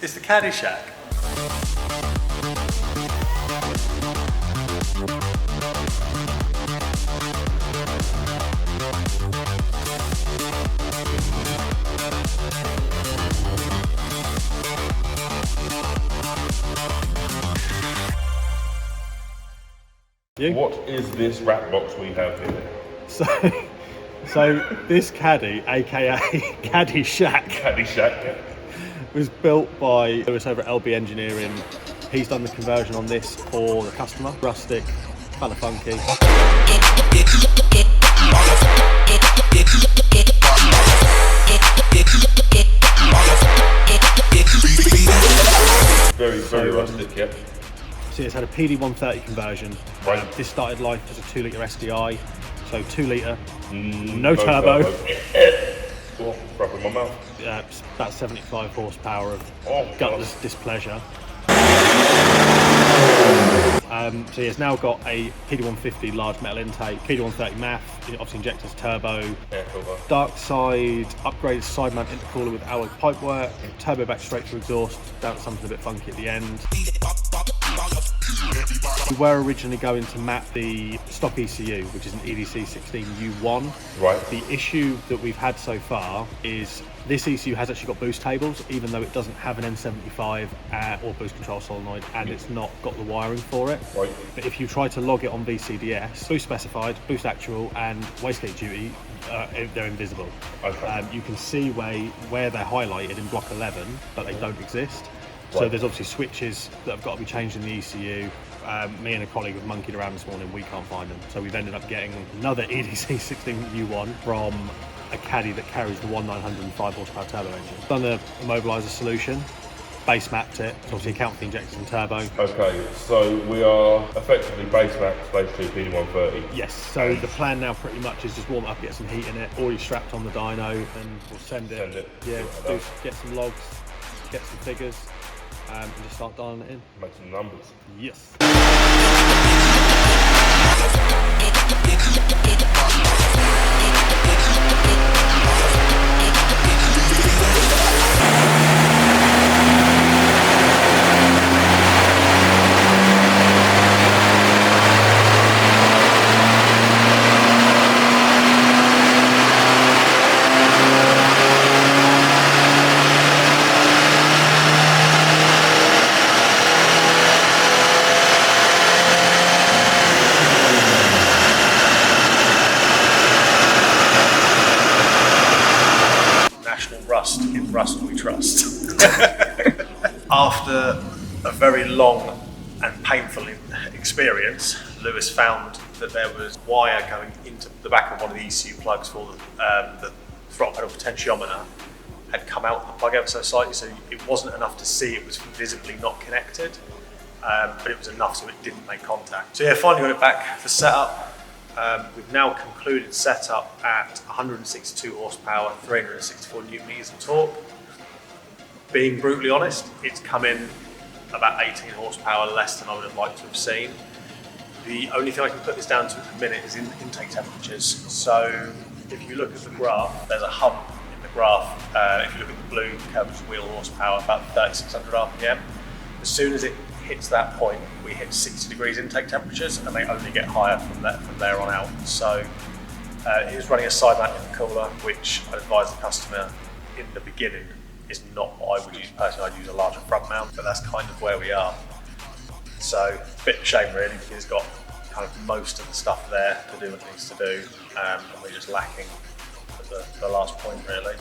It's the Caddy Shack. You? What is this rat box we have here? So this Caddy, aka Caddy Shack, Caddy Shack, yeah. was built by Lewis over at LB Engineering. He's done the conversion on this for the customer. Rustic, kind of funky. Very rustic, yeah. So it's had a PD130 conversion. Right. This started life as a 2 litre SDI, so 2 litre, no turbo. Oh, crap in my mouth. It's about 75 horsepower of Oh, gutless displeasure. So it's now got a PD150 large metal intake, PD130 MAF, obviously injectors, turbo, air filter. dark side, upgraded side mount intercooler with alloy pipework, turbo back straight through exhaust, down to something a bit funky at the end. We were originally going to map the stock ECU, which is an EDC 16U1. Right. The issue that we've had so far is this ECU has actually got boost tables, even though it doesn't have an N75 or boost control solenoid, and it's not got the wiring for it. Right. But if you try to log it on VCDS, boost specified, boost actual, and wastegate duty, they're invisible. Okay. You can see where they're highlighted in block 11, but they don't exist. So Right. there's obviously switches that have got to be changed in the ECU. Me and a colleague have monkeyed around this morning, we can't find them. So we've ended up getting another EDC 16U1 from a Caddy that carries the 1905 horsepower turbo engine. Done a immobiliser solution, base mapped it, so obviously account for the injectors and turbo. Okay, so we are effectively base map stage 2 PD130. Yes, so the plan now pretty much is just warm it up, get some heat in it, already strapped on the dyno, and we'll send it. Yeah, get some logs, get some figures, and just start dialing it in. Make some numbers. Yes. Rust in Rust we trust. After a very long and painful experience, Lewis found that there was wire going into the back of one of the ECU plugs for the throttle pedal potentiometer had come out the plug ever so slightly, so it wasn't enough to see it was visibly not connected, but it was enough so it didn't make contact. So yeah, finally got it back for setup. We've now concluded setup at 162 horsepower, 364 newton meters of torque. Being brutally honest, it's come in about 18 horsepower less than I would have liked to have seen. The only thing I can put this down to at the minute is in intake temperatures. So if you look at the graph, there's a hump in the graph. If you look at the blue curved wheel horsepower, about 3600 RPM. As soon as it hits that point, we hit 60 degrees intake temperatures, and they only get higher from there on out. So it is running a side mount intercooler, which I'd advise the customer in the beginning is not what I would use personally. I'd use a larger front mount, but that's kind of where we are. So a bit of a shame really, because it's got kind of most of the stuff there to do what it needs to do, and we're just lacking at the last point really.